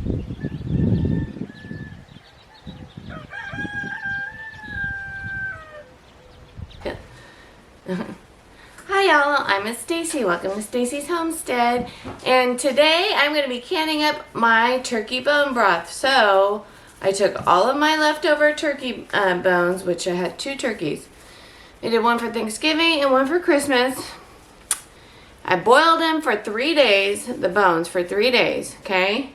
Hi y'all, I'm Miss Stacy. Welcome to Stacy's Homestead. And today I'm going to be canning up my turkey bone broth. So I took all of my leftover turkey bones, which I had 2 turkeys. I did one for Thanksgiving and one for Christmas. I boiled them for 3 days, the bones for 3 days, okay?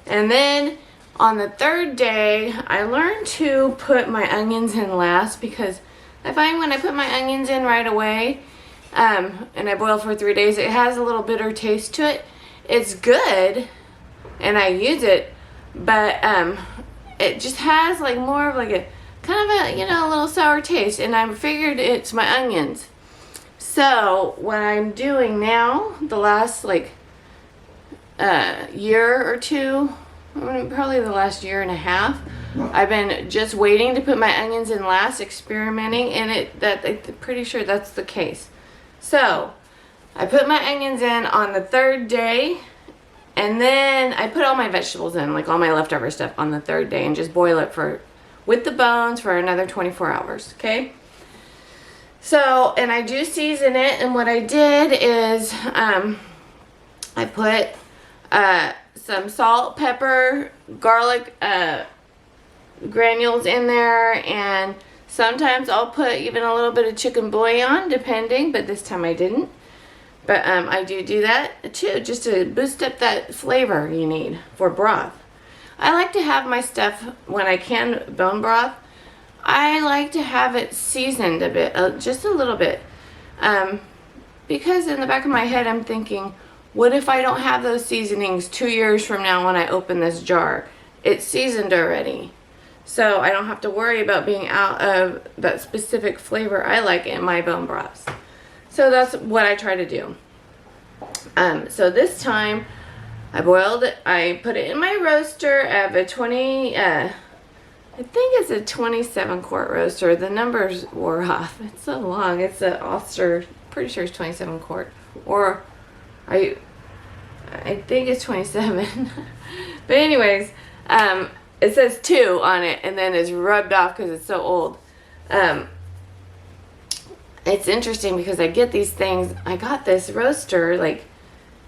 And then on the 3rd day, I learned to put my onions in last because I find when I put my onions in right away, and I boil for 3 days, it has a little bitter taste to it. It's good, and I use it, but it just has like more of like a kind of a, you know, a little sour taste, and I figured it's my onions. So what I'm doing now, the last like year or two, probably the last year and a half, I've been just waiting to put my onions in last, experimenting, and I'm pretty sure that's the case. So I put my onions in on the 3rd day, and then I put all my vegetables in, like all my leftover stuff, on the 3rd day, and just boil it with the bones for another 24 hours, okay? So, and I do season it, and what I did is I put some salt, pepper, garlic granules in there, and sometimes I'll put even a little bit of chicken bouillon, depending, but this time I didn't. But I do that too, just to boost up that flavor you need for broth. I like to have my stuff, when I can bone broth, I like to have it seasoned a bit, just a little bit. Because in the back of my head I'm thinking, what if I don't have those seasonings 2 years from now when I open this jar? It's seasoned already. So I don't have to worry about being out of that specific flavor I like in my bone broths. So that's what I try to do. So this time I boiled it, I put it in my roaster of a 20, I think it's a 27 quart roaster. The numbers were off. It's so long. It's an Ulster, pretty sure it's 27 quart. Or I think it's 27. But anyways, it says 2 on it, and then it's rubbed off because it's so old. It's interesting because I get these things. I got this roaster like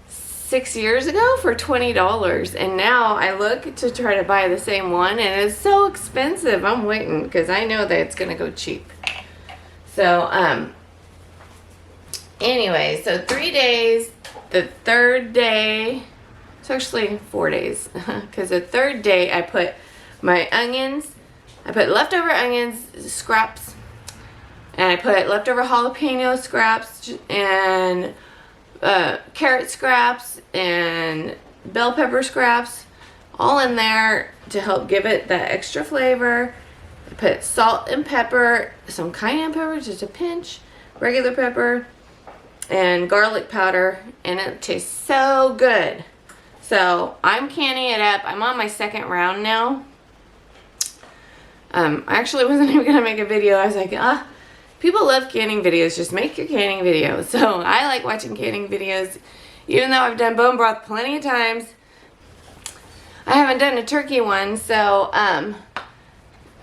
6 years ago for $20, and now I look to try to buy the same one, and it's so expensive. I'm waiting because I know that it's gonna go cheap. So anyway, so 3 days. The 3rd day, it's actually 4 days, because the 3rd day I put my onions, I put leftover onions scraps, and I put leftover jalapeno scraps, and carrot scraps, and bell pepper scraps, all in there to help give it that extra flavor. I put salt and pepper, some cayenne pepper, just a pinch, regular pepper, and garlic powder, and it tastes so good. So I'm canning it up. I'm on my 2nd round now. I actually wasn't even gonna make a video. I was like, people love canning videos, just make your canning videos. So I like watching canning videos, even though I've done bone broth plenty of times. I haven't done a turkey one, so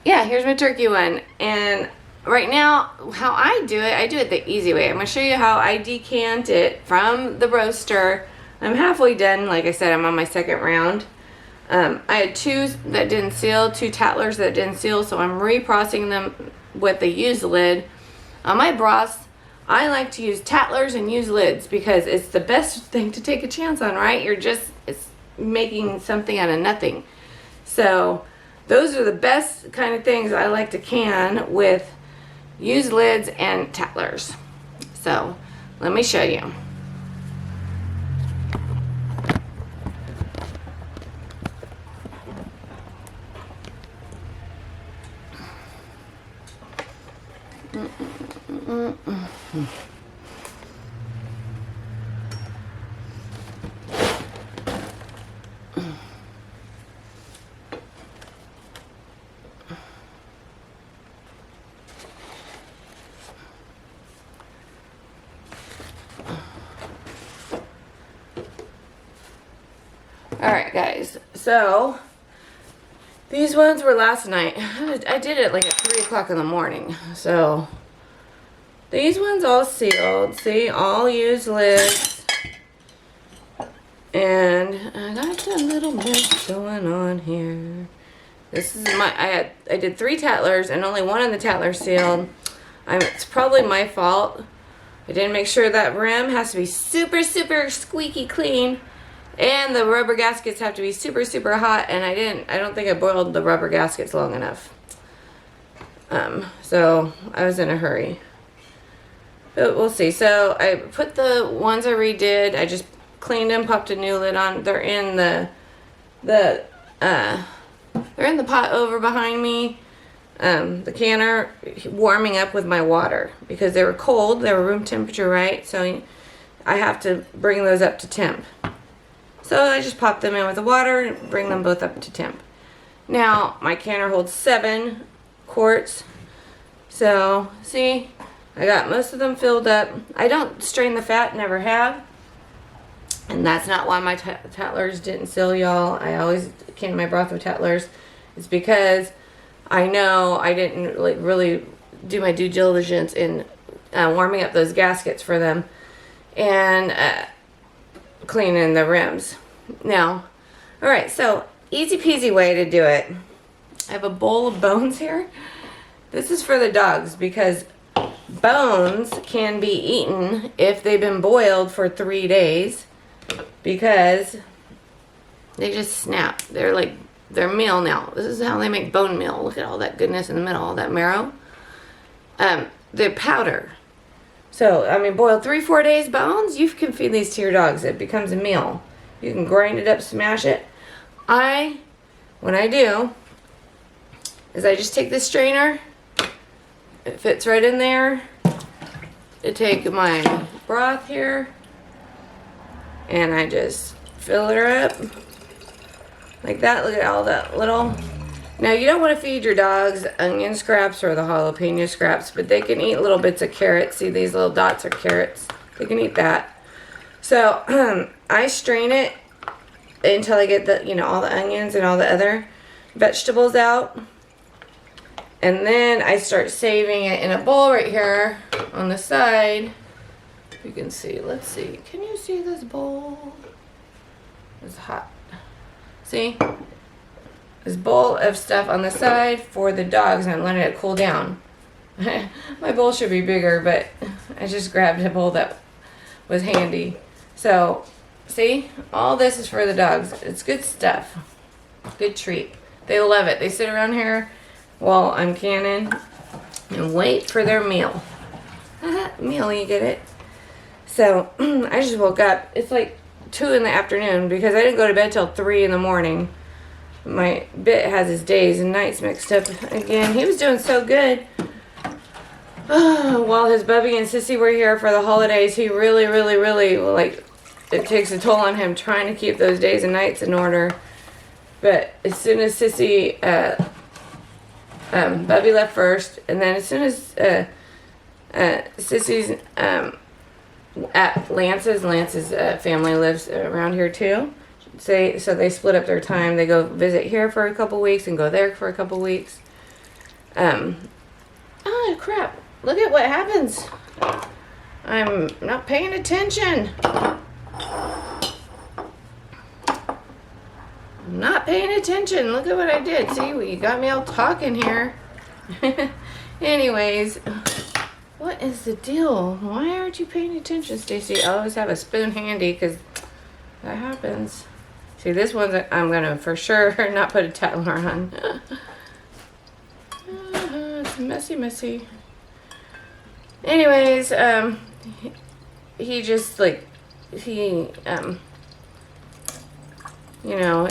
yeah, here's my turkey one. And right now, how I do it the easy way. I'm going to show you how I decant it from the roaster. I'm halfway done. Like I said, I'm on my 2nd round. I had 2 that didn't seal, 2 tattlers that didn't seal, so I'm reprocessing them with the used lid. On my broths, I like to use tattlers and use lids because it's the best thing to take a chance on, right? It's making something out of nothing. So those are the best kind of things I like to can with used lids and tattlers. So let me show you. Alright guys, so these ones were last night. I did it like at 3 o'clock in the morning. So these ones all sealed. See, all used lids. And I got a little mess going on here. This is my, I did 3 tattlers and only one of the tattlers sealed. It's probably my fault. I didn't make sure that rim has to be super, super squeaky clean. And the rubber gaskets have to be super, super hot. And I don't think I boiled the rubber gaskets long enough. So I was in a hurry. But we'll see. So I put the ones I redid. I just cleaned them, popped a new lid on. They're in they're in the pot over behind me. The canner warming up with my water because they were cold. They were room temperature, right? So I have to bring those up to temp. So I just pop them in with the water and bring them both up to temp. Now my canner holds 7 quarts. So see, I got most of them filled up. I don't strain the fat, never have. And that's not why my tattlers didn't seal, y'all. I always can my broth with tattlers. It's because I know I didn't like really do my due diligence in warming up those gaskets for them and cleaning the rims. Now, all right, so easy peasy way to do it. I have a bowl of bones here. This is for the dogs because bones can be eaten if they've been boiled for 3 days because they just snap. They're meal now. This is how they make bone meal. Look at all that goodness in the middle, all that marrow. They're powder. So, I mean, boiled 3-4 days bones, you can feed these to your dogs. It becomes a meal. You can grind it up, smash it. What I do is I just take this strainer. It fits right in there. I take my broth here and I just fill her up like that. Look at all that little. Now you don't want to feed your dogs onion scraps or the jalapeno scraps, but they can eat little bits of carrots. See, these little dots are carrots. They can eat that. So I strain it until I get the, all the onions and all the other vegetables out. And then I start saving it in a bowl right here on the side. You can see, let's see. Can you see this bowl? It's hot. See? This bowl of stuff on the side for the dogs, and I'm letting it cool down. My bowl should be bigger, but I just grabbed a bowl that was handy. So, see? All this is for the dogs. It's good stuff. Good treat. They love it. They sit around here while I'm canning and wait for their meal. Meal, you get it? So, I just woke up. It's like 2 in the afternoon because I didn't go to bed till 3 in the morning. My Bit has his days and nights mixed up again. He was doing so good. While his Bubby and Sissy were here for the holidays, he really, like, it takes a toll on him trying to keep those days and nights in order. But as soon as Sissy, Bubby left first, and then as soon as Sissy's at Lance's family lives around here too. So they split up their time. They go visit here for a couple weeks and go there for a couple weeks. Oh crap! Look at what happens. I'm not paying attention. I'm not paying attention. Look at what I did. See, you got me all talking here. Anyways, what is the deal? Why aren't you paying attention, Stacy? I always have a spoon handy because that happens. See, this one's I'm going to for sure not put a tattler on. It's messy. Anyways, he just like, it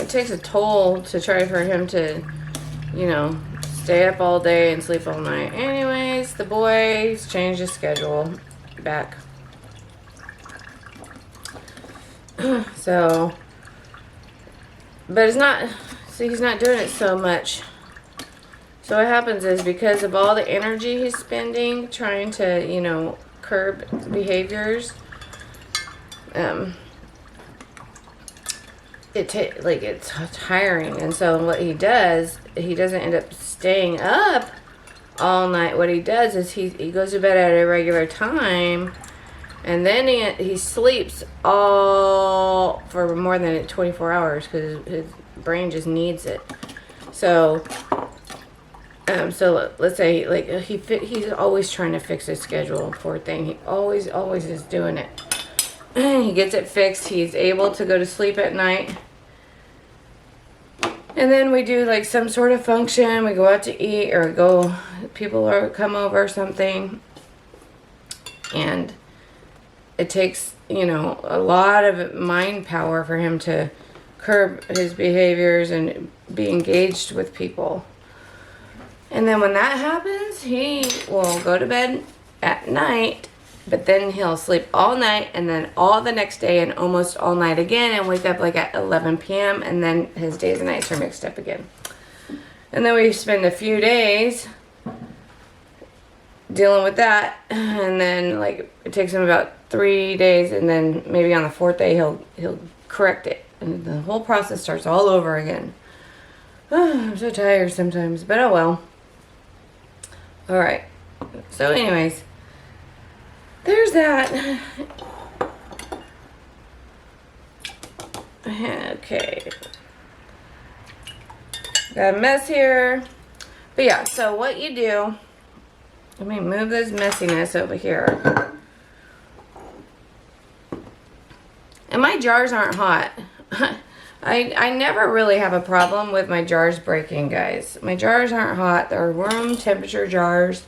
takes a toll to try for him to, stay up all day and sleep all night. Anyways, the boys changed his schedule back. So, but he's not doing it so much. So what happens is because of all the energy he's spending trying to, curb behaviors, it's tiring. And so what he does, he doesn't end up staying up all night. What he does is he goes to bed at a regular time, and then he sleeps all for more than 24 hours because his brain just needs it. So let's say like he's always trying to fix his schedule. Poor thing. He always is doing it. He gets it fixed. He's able to go to sleep at night. And then we do like some sort of function. We go out to eat, or people come over or something. And it takes, a lot of mind power for him to curb his behaviors and be engaged with people. And then when that happens, he will go to bed at night, but then he'll sleep all night and then all the next day and almost all night again and wake up like at 11 p.m. and then his days and nights are mixed up again. And then we spend a few days dealing with that, and then like it takes him about 3 days, and then maybe on the 4th day he'll correct it, and the whole process starts all over again. I'm so tired sometimes, but oh well. All right. So anyways, there's that. Okay. Got a mess here. But yeah, so what you do, let me move this messiness over here. And my jars aren't hot. I never really have a problem with my jars breaking, guys. My jars aren't hot. They're room temperature jars.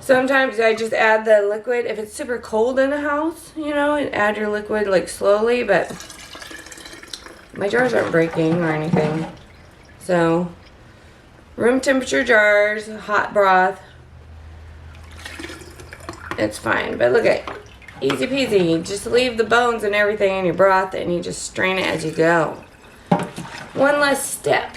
Sometimes I just add the liquid. If it's super cold in the house, and add your liquid like slowly, but my jars aren't breaking or anything. So, room temperature jars, hot broth. It's fine. But look at it. Easy peasy. Just leave the bones and everything in your broth and you just strain it as you go. One less step.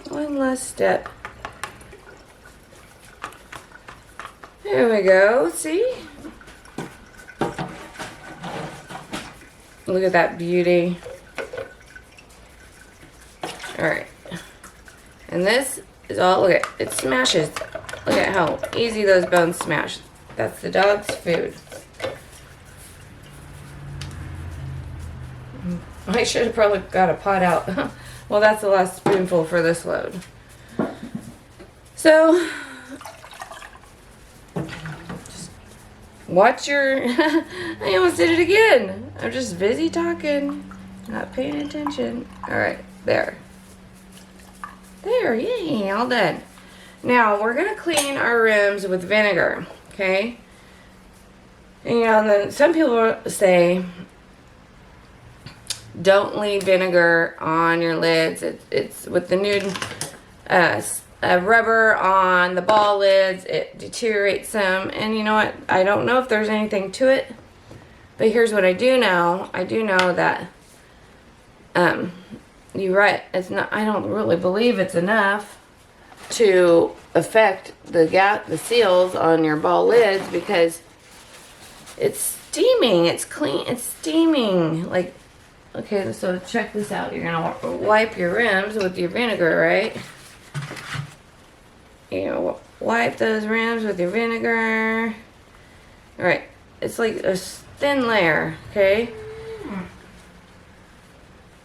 One less step. There we go. See? Look at that beauty. Alright. And this is all, look at it smashes. Look at how easy those bones smash. That's the dog's food. I should have probably got a pot out. Well, that's the last spoonful for this load. So, just watch your... I almost did it again. I'm just busy talking, not paying attention. Alright, there. There, yay, all done. Now, we're going to clean our rims with vinegar, okay? And, then some people say, don't leave vinegar on your lids. It's with the new rubber on the ball lids, it deteriorates them. And you know what? I don't know if there's anything to it, but here's what I do know. I do know that, you're right. It's not. I don't really believe it's enough to affect the seals on your ball lids because it's steaming. It's clean. It's steaming. Like, okay, so check this out. You're gonna wipe your rims with your vinegar, right? Wipe those rims with your vinegar. All right. It's like a thin layer. Okay.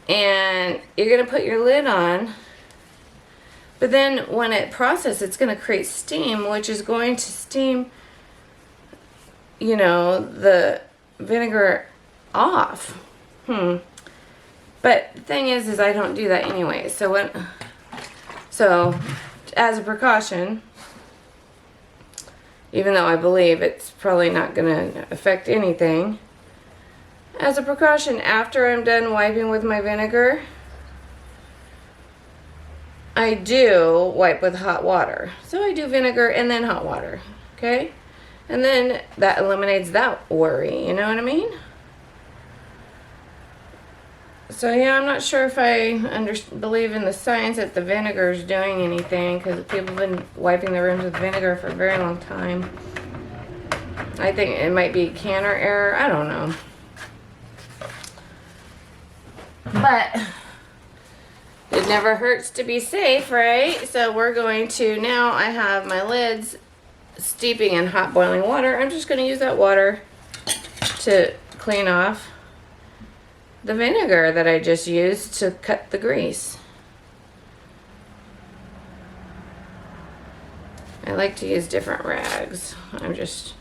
And you're going to put your lid on. But then when it processes, it's going to create steam, which is going to steam, the vinegar off. But the thing is I don't do that anyway. So as a precaution, even though I believe it's probably not going to affect anything, as a precaution, after I'm done wiping with my vinegar, I do wipe with hot water. So I do vinegar and then hot water, okay? And then that eliminates that worry, you know what I mean? So yeah, I'm not sure if I believe in the science that the vinegar is doing anything, because people have been wiping their rooms with vinegar for a very long time. I think it might be canner error. I don't know. But it never hurts to be safe, right? So we're going to, now I have my lids steeping in hot boiling water. I'm just going to use that water to clean off the vinegar that I just used to cut the grease. I like to use different rags. I'm just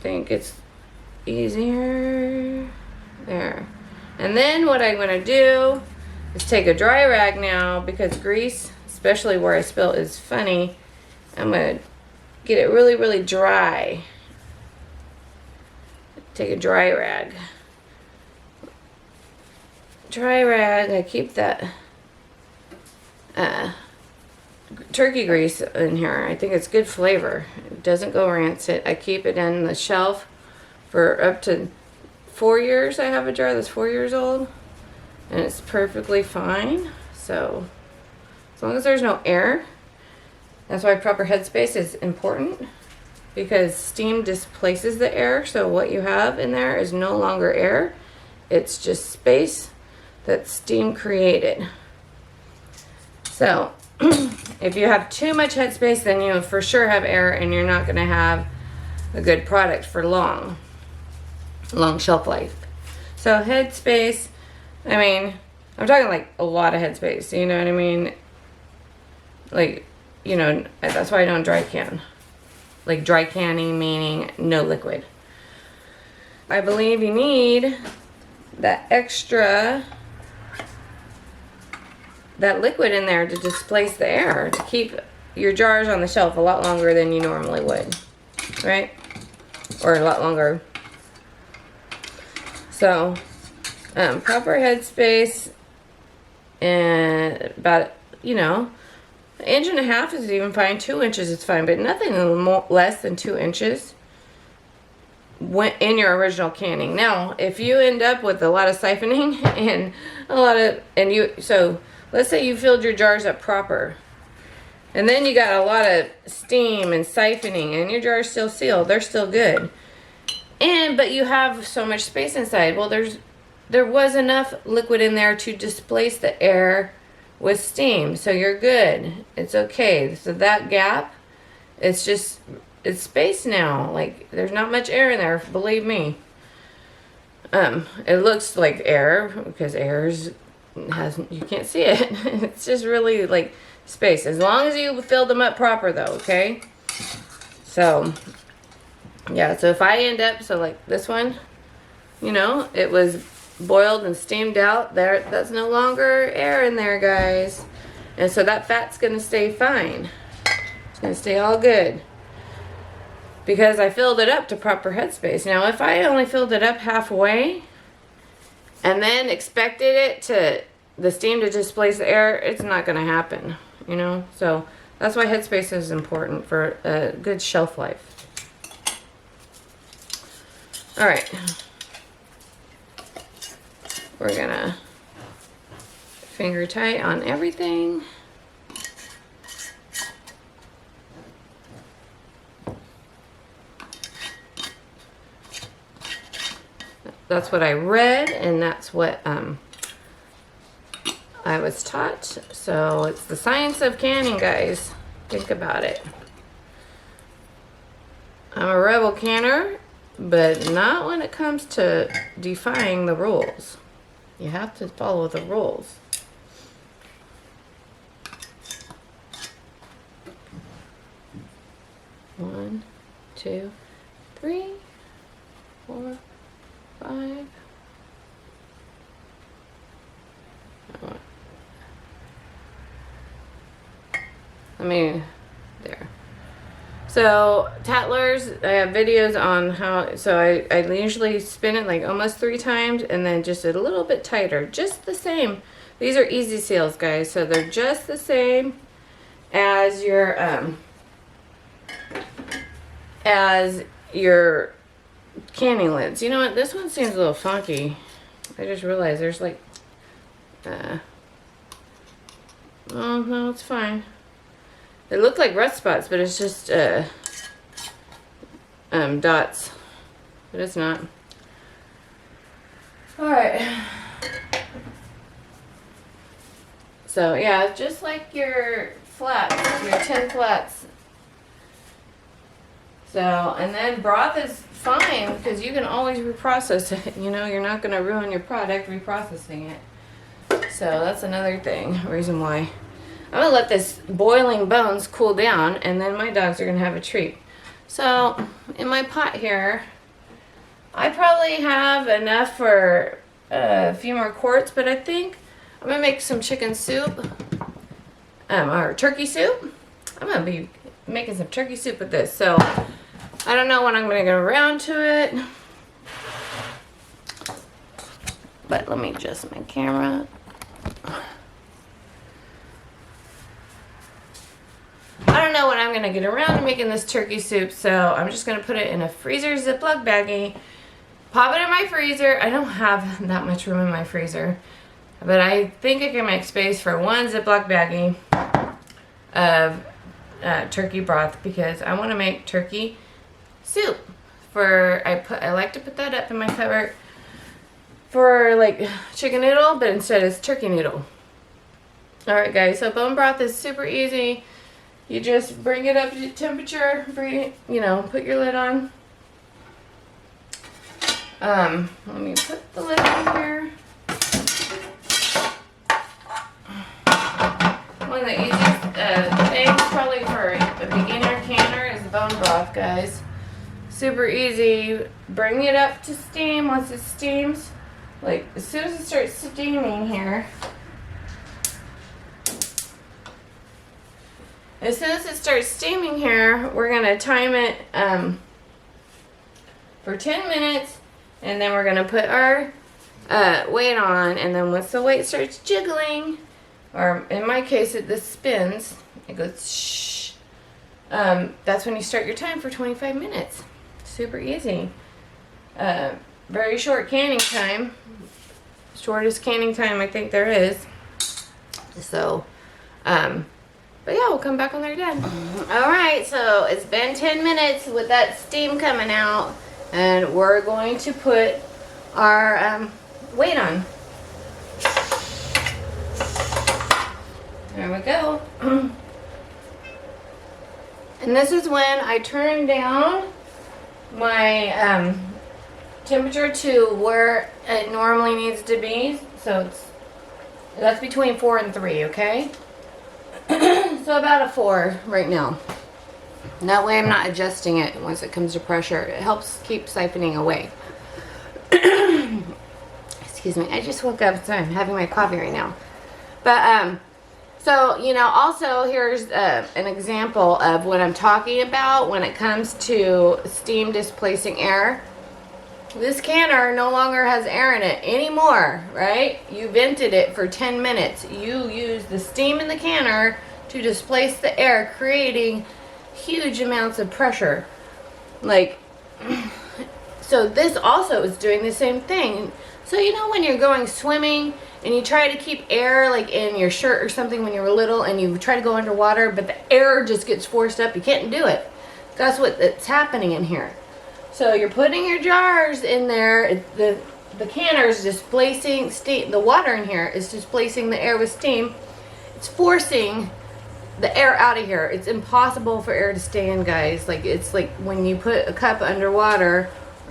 think it's easier. There. And then what I'm going to do is take a dry rag now, because grease, especially where I spill, is funny. I'm going to get it really, really dry. Take a dry rag. Dry rag, I keep that turkey grease in here. I think it's good flavor. It doesn't go rancid. I keep it in the shelf for up to 4 years. I have a jar that's 4 years old, and it's perfectly fine. So as long as there's no air, that's why proper headspace is important, because steam displaces the air. So what you have in there is no longer air. It's just space that steam created. So if you have too much headspace, then you for sure have air, and you're not going to have a good product for long shelf life. So headspace, I mean, I'm talking like a lot of headspace, you know what I mean? Like, you know, that's why I don't dry can. Like dry canning meaning no liquid. I believe you need that extra, that liquid in there to displace the air, to keep your jars on the shelf a lot longer than you normally would, right? Or a lot longer. So, proper headspace, and about, you know, 1.5 inches is even fine. 2 inches is fine, but nothing less than 2 inches in your original canning. Now, if you end up with a lot of siphoning and so let's say you filled your jars up proper, and then you got a lot of steam and siphoning, and your jars still sealed, they're still good. But you have so much space inside. Well, there was enough liquid in there to displace the air with steam, so you're good. It's okay. So that gap, it's space now. Like, there's not much air in there, believe me. It looks like air, because you can't see it. It's just really like space, as long as you fill them up proper though, okay? So yeah, so if I end up, so like this one, you know, it was boiled and steamed out there, that's no longer air in there, guys. And so that fat's gonna stay fine. It's gonna stay all good, because I filled it up to proper headspace. Now, if I only filled it up halfway and then expected the steam to displace the air, it's not going to happen, you know? So that's why headspace is important for a good shelf life. All right. We're going to finger tight on everything. That's what I read, and that's what I was taught. So it's the science of canning, guys. Think about it. I'm a rebel canner, but not when it comes to defying the rules. You have to follow the rules. One, 2, 3, 4, 5. There. So tattlers, I have videos on how, so I usually spin it like almost 3 times, and then just a little bit tighter, just the same. These are easy seals, guys, so they're just the same as your canning lids. You know what, this one seems a little funky. I just realized there's like, oh no, it's fine. They look like rust spots, but it's just dots, but it's not. All right. So yeah, just like your flats, your 10 flats. So, and then broth is fine because you can always reprocess it. You know, you're not going to ruin your product reprocessing it. So that's another reason why. I'm going to let this boiling bones cool down, and then my dogs are going to have a treat. So in my pot here, I probably have enough for a few more quarts, but I think I'm going to make some chicken soup, or turkey soup. I'm going to be making some turkey soup with this. So I don't know when I'm going to get around to it. But let me adjust my camera. I don't know when I'm going to get around to making this turkey soup, so I'm just going to put it in a freezer Ziploc baggie, pop it in my freezer. I don't have that much room in my freezer, but I think I can make space for one Ziploc baggie of turkey broth because I want to make turkey soup. I like to put that up in my cupboard for like chicken noodle, but instead it's turkey noodle. All right, guys. So bone broth is super easy. You just bring it up to temperature. Put your lid on. Let me put the lid on here. One of the easiest things probably for a beginner canner is bone broth, guys. Super easy. Bring it up to steam once it steams. Like as soon as it starts steaming here. As soon as it starts steaming here, we're going to time it for 10 minutes, and then we're going to put our weight on, and then once the weight starts jiggling, or in my case, this spins, it goes shh, that's when you start your time for 25 minutes. Super easy. Very short canning time. Shortest canning time I think there is. So, but yeah, we'll come back when they're done. Alright, so it's been 10 minutes with that steam coming out, and we're going to put our weight on. There we go. And this is when I turn down my temperature to where it normally needs to be. So that's between 4 and 3, okay? So about a 4 right now. And that way I'm not adjusting it once it comes to pressure. It helps keep siphoning away. Excuse me, I just woke up, so I'm having my coffee right now. But, so, also here's an example of what I'm talking about when it comes to steam displacing air. This canner no longer has air in it anymore, right? You vented it for 10 minutes. You use the steam in the canner to displace the air, creating huge amounts of pressure. So this also is doing the same thing. So when you're going swimming and you try to keep air like in your shirt or something when you were little, and you try to go underwater, but the air just gets forced up, you can't do it. That's what's happening in here. So you're putting your jars in there. The canner is displacing steam. The water in here is displacing the air with steam. It's forcing the air out of here. It's impossible for air to stay in, guys. It's like when you put a cup underwater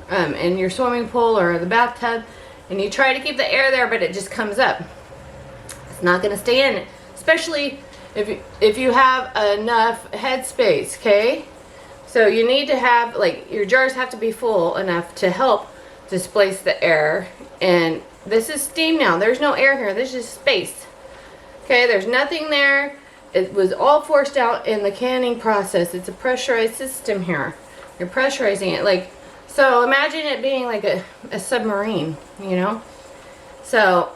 in your swimming pool or the bathtub, and you try to keep the air there, but it just comes up. It's not going to stay in, especially if you have enough head space, okay? So you need to have, your jars have to be full enough to help displace the air. And this is steam now. There's no air here. This is space. Okay, there's nothing there. It was all forced out in the canning process. It's a pressurized system here. You're pressurizing it. So imagine it being like a submarine, So,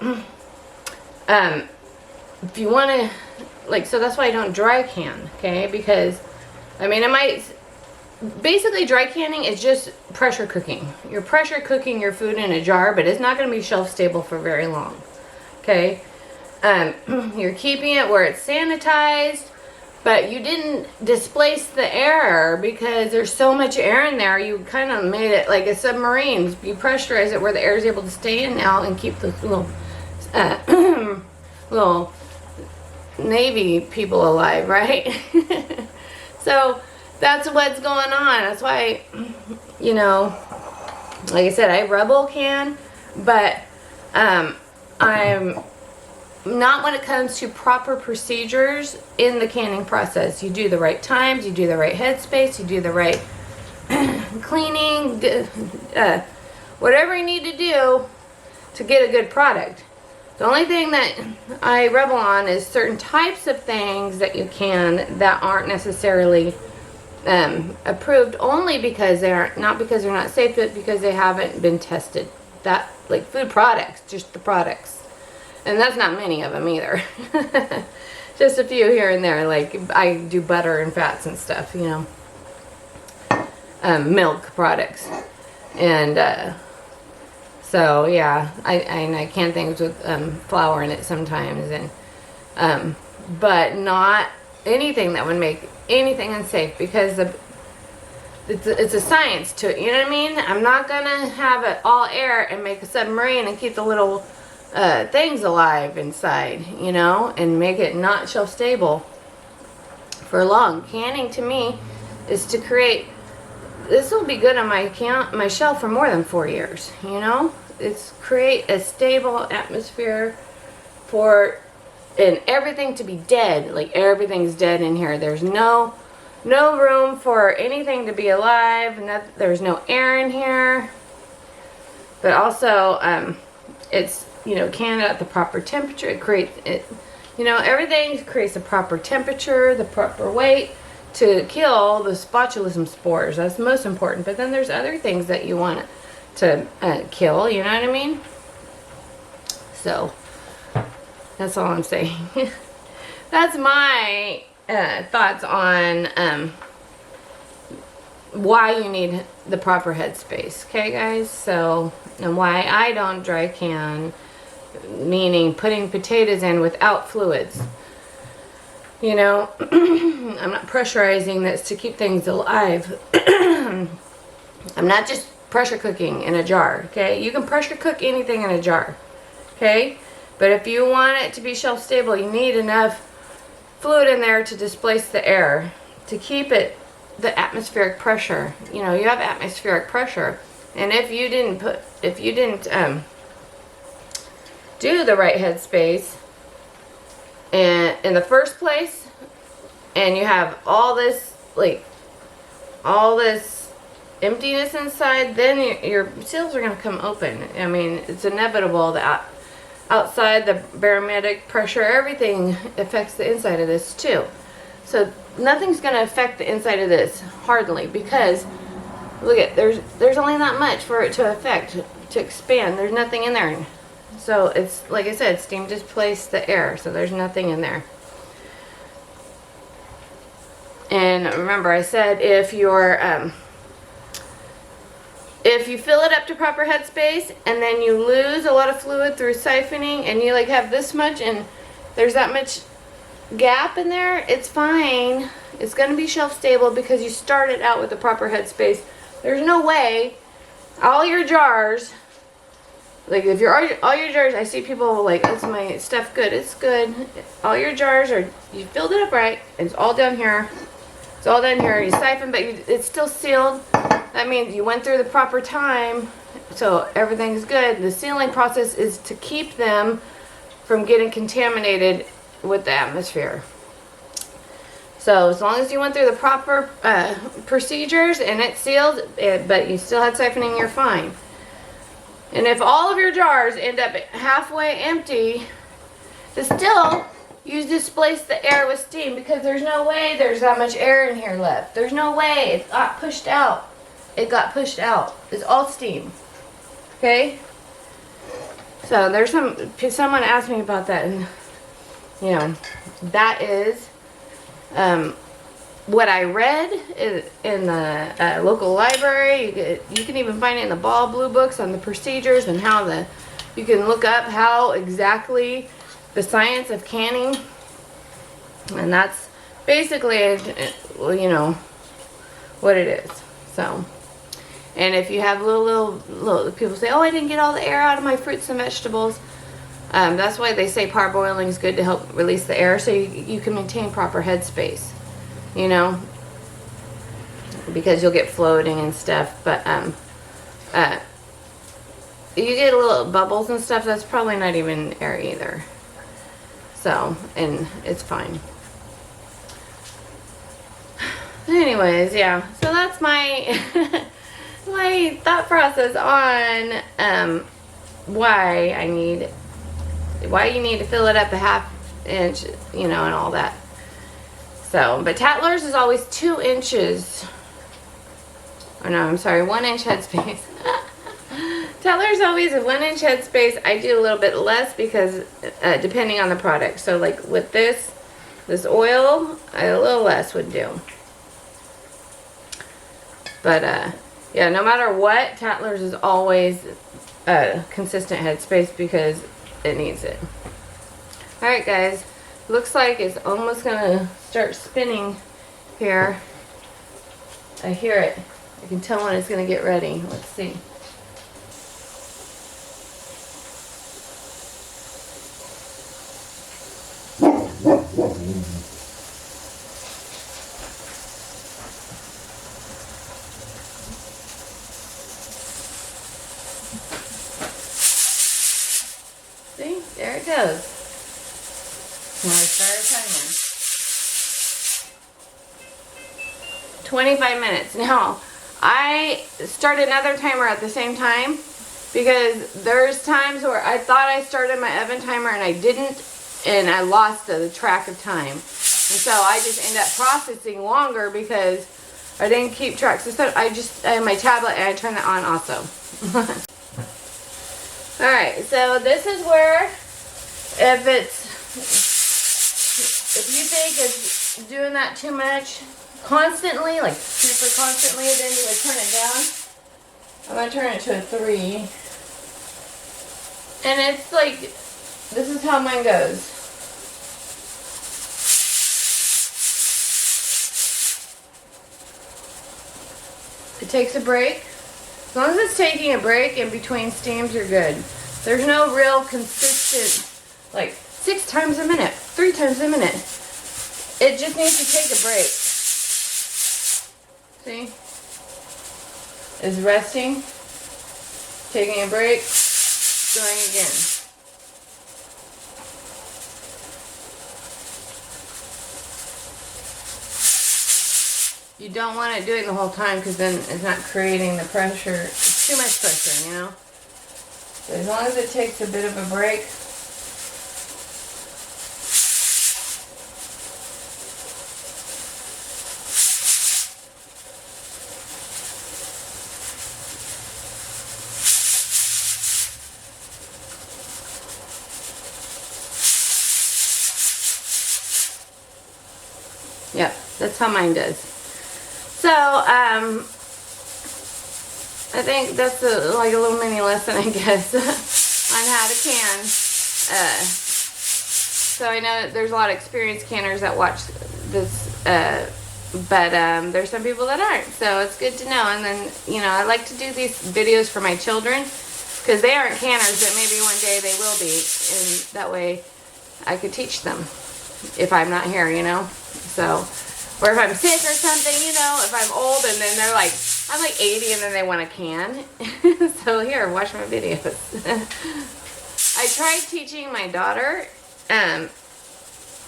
if you want to, so that's why I don't dry can, okay? Because, it might basically dry canning is just pressure cooking. You're pressure cooking your food in a jar, but it's not going to be shelf stable for very long. Okay, you're keeping it where it's sanitized, but you didn't displace the air because there's so much air in there. You kind of made it like a submarine. You pressurize it where the air is able to stay in now and keep the little little Navy people alive, right? So that's what's going on. That's why, you know, like I said, I rebel can, but I'm not when it comes to proper procedures in the canning process. You do the right times, you do the right headspace, you do the right cleaning, whatever you need to do to get a good product. The only thing that I rebel on is certain types of things that you can that aren't necessarily approved only because they aren't, not because they're not safe, but because they haven't been tested. That, like food products, just the products. And that's not many of them either. Just a few here and there. Like I do butter and fats and stuff, you know. Milk products. And so yeah, I can things with flour in it sometimes, and but not anything that would make anything unsafe, because it's a science to it. You know what I mean? I'm not gonna have it all air and make a submarine and keep the little things alive inside, you know, and make it not shelf stable for long. Canning to me is to create. This will be good on my shelf for more than 4 years, you know? It's create a stable atmosphere for, and everything to be dead. Like everything's dead in here. There's no room for anything to be alive. There's no air in here. But also, it's, you know, canned at the proper temperature. It creates, you know, everything creates the proper temperature, the proper weight, to kill the botulism spores. That's most important. But then there's other things that you want to kill, you know what I mean? So that's all I'm saying. That's my thoughts on why you need the proper headspace. Okay, guys? So, and why I don't dry can, meaning putting potatoes in without fluids. You know, I'm not pressurizing this to keep things alive. I'm not just pressure cooking in a jar, okay? You can pressure cook anything in a jar, okay? But if you want it to be shelf stable, you need enough fluid in there to displace the air, to keep it, the atmospheric pressure. You know, you have atmospheric pressure. And if you didn't do the right headspace, and in the first place, and you have all this emptiness inside, then your seals are going to come open. I mean, it's inevitable that outside the barometric pressure, everything affects the inside of this too. So nothing's going to affect the inside of this hardly, because look at, there's only that much for it to affect, to expand. There's nothing in there. So it's, like I said, steam displaced the air, so there's nothing in there. And remember, I said if you fill it up to proper headspace and then you lose a lot of fluid through siphoning, and you like have this much and there's that much gap in there, it's fine. It's going to be shelf stable because you started out with the proper headspace. There's no way all your jars, like if all your jars, I see people like, is my stuff good? It's good. All your jars are, you filled it up right. It's all down here. It's all down here. You siphon, but it's still sealed. That means you went through the proper time, so everything's good. The sealing process is to keep them from getting contaminated with the atmosphere. So as long as you went through the proper procedures and it's sealed, but you still had siphoning, you're fine. And if all of your jars end up halfway empty, still you displace the air with steam, because there's no way there's that much air in here left. There's no way. It got pushed out. It got pushed out. It's all steam. Okay? So there's someone asked me about that, and you know, that is what I read in the local library, you can even find it in the ball blue books on the procedures and how you can look up how exactly the science of canning, and that's basically you know what it is. So, and if you have little people say, oh, I didn't get all the air out of my fruits and vegetables, that's why they say parboiling is good, to help release the air so you can maintain proper headspace, you know, because you'll get floating and stuff. But you get a little bubbles and stuff, that's probably not even air either. So, and it's fine. Anyways, yeah, so that's my my thought process on why you need to fill it up a half inch, you know, and all that. So, but Tatler's is always 2 inches. Oh no, I'm sorry, 1 inch headspace. Tatler's always a 1 inch headspace. I do a little bit less because depending on the product. So like with this oil, a little less would do. But yeah, no matter what, Tatler's is always a consistent headspace because it needs it. Alright guys, looks like it's almost gonna start spinning here. I hear it. I can tell when it's gonna get ready. Let's see. See? There it goes. Now I start a timer. 25 minutes. Now, I start another timer at the same time because there's times where I thought I started my oven timer and I didn't, and I lost the track of time. And so I just end up processing longer because I didn't keep track. So I have my tablet and I turn it on also. Alright, so this is where, if you think it's doing that too much constantly, like super constantly, then you would turn it down. I'm going to turn it to a 3. And it's like, this is how mine goes. It takes a break. As long as it's taking a break in between steams, you're good. There's no real consistent, like 6 times a minute, 3 times a minute. It just needs to take a break. See? It's resting, taking a break, going again. You don't want it doing the whole time because then it's not creating the pressure. It's too much pressure, you know? So as long as it takes a bit of a break. Yep, that's how mine does. So, I think that's like a little mini lesson, I guess, on how to can. So I know there's a lot of experienced canners that watch this, but there's some people that aren't. So it's good to know. And then, you know, I like to do these videos for my children because they aren't canners, but maybe one day they will be. And that way I could teach them if I'm not here, you know. So, or if I'm sick or something, you know, if I'm old and then they're like, I'm like 80 and then they want a can. So here, watch my videos. I tried teaching my daughter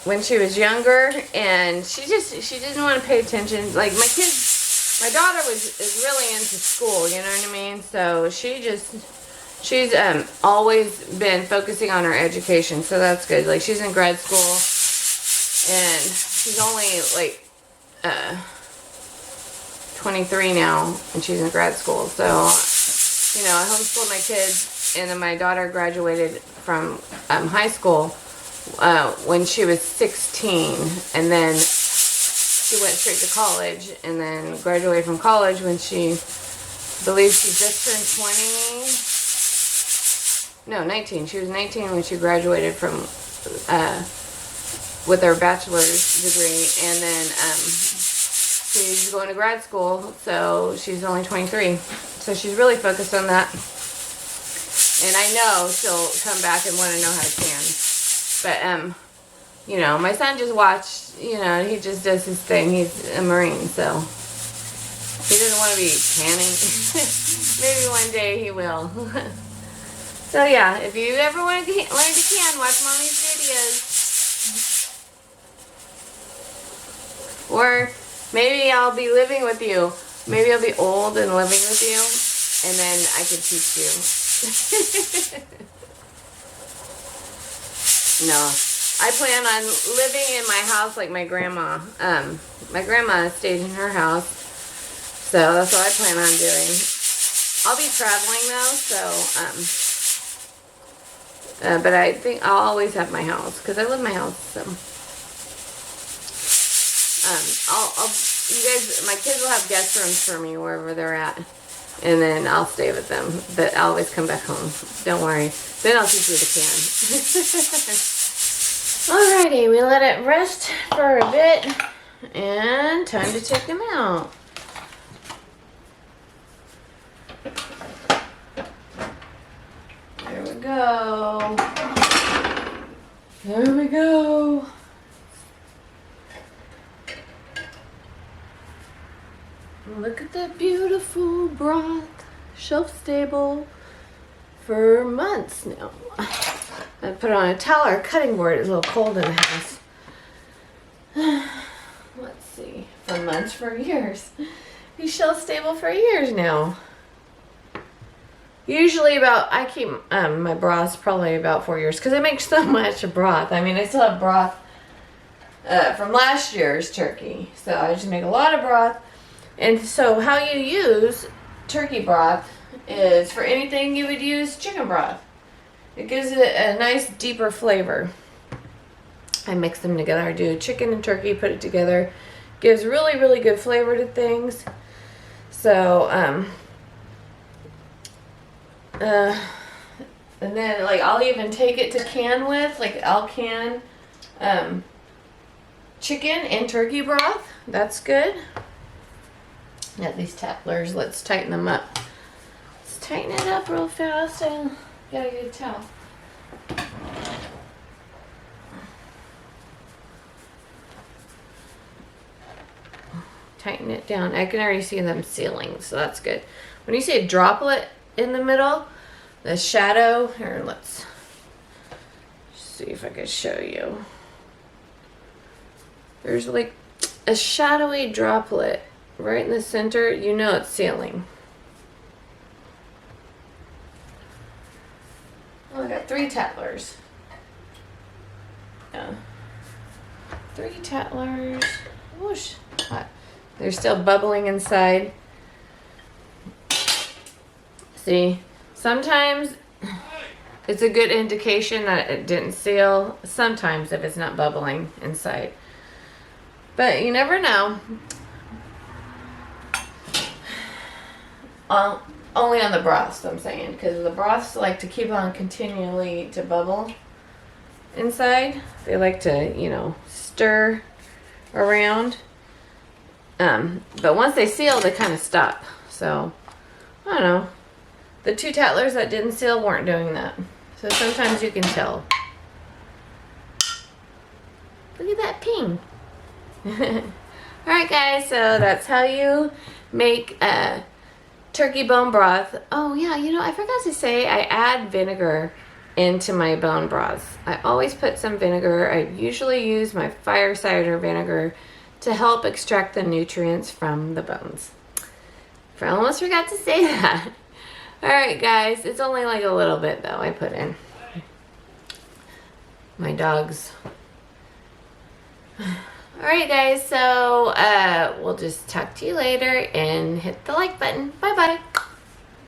when she was younger, and she didn't want to pay attention. Like my daughter is really into school, you know what I mean? So she's always been focusing on her education, so that's good. Like she's in grad school, and she's only like 23 now, and she's in grad school. So, you know, I homeschooled my kids, and then my daughter graduated from high school when she was 16, and then she went straight to college and then graduated from college when she believes she just turned 20. No, 19. She was 19 when she graduated from with her bachelor's degree, and then she's going to grad school, so she's only 23. So she's really focused on that. And I know she'll come back and want to know how to can. But you know, my son just watched, you know, he just does his thing. He's a Marine, so he doesn't want to be canning. Maybe one day he will. So yeah, if you ever want to learn to can, watch Mommy's videos. Or maybe I'll be living with you. Maybe I'll be old and living with you, and then I can teach you. No. I plan on living in my house like my grandma. My grandma stayed in her house, so that's what I plan on doing. I'll be traveling though, so but I think I'll always have my house because I love my house. So you guys, my kids will have guest rooms for me wherever they're at, and then I'll stay with them. But I'll always come back home. Don't worry. Then I'll teach you to can. Alrighty, we let it rest for a bit, and time to take them out. There we go. There we go. Look at that beautiful broth, shelf stable for months now. I put it on a towel or a cutting board. It's a little cold in the house. Let's see. For months, for years. He's shelf stable for years now. Usually I keep my broths probably about 4 years because I make so much broth. I mean, I still have broth from last year's turkey. So I just make a lot of broth. And so how you use turkey broth is for anything you would use chicken broth. It gives it a nice deeper flavor. I mix them together. I do chicken and turkey, put it together. Gives really, really good flavor to things. So, and then like I'll even take it to can with, like I'll can chicken and turkey broth. That's good. Got these tattlers. Let's tighten them up. Let's tighten it up real fast. I gotta get a towel. Tighten it down. I can already see them sealing, so that's good. When you see a droplet in the middle, the shadow, here, let's see if I can show you. There's like a shadowy droplet right in the center. You know it's sealing. Oh, I got 3 tattlers. Yeah. 3 tattlers. Whoosh. Hot. They're still bubbling inside. See, sometimes it's a good indication that it didn't seal. Sometimes if it's not bubbling inside. But you never know. Only on the broths, I'm saying, because the broths like to keep on continually to bubble inside. They like to, you know, stir around. But once they seal, they kind of stop. So, I don't know. The 2 tattlers that didn't seal weren't doing that. So sometimes you can tell. Look at that ping. Alright guys, so that's how you make turkey bone broth. Oh yeah, you know, I forgot to say I add vinegar into my bone broths. I always put some vinegar. I usually use my fire cider vinegar to help extract the nutrients from the bones. I almost forgot to say that. Alright guys, it's only like a little bit though I put in. My dogs. Alright guys, so we'll just talk to you later and hit the like button. Bye bye.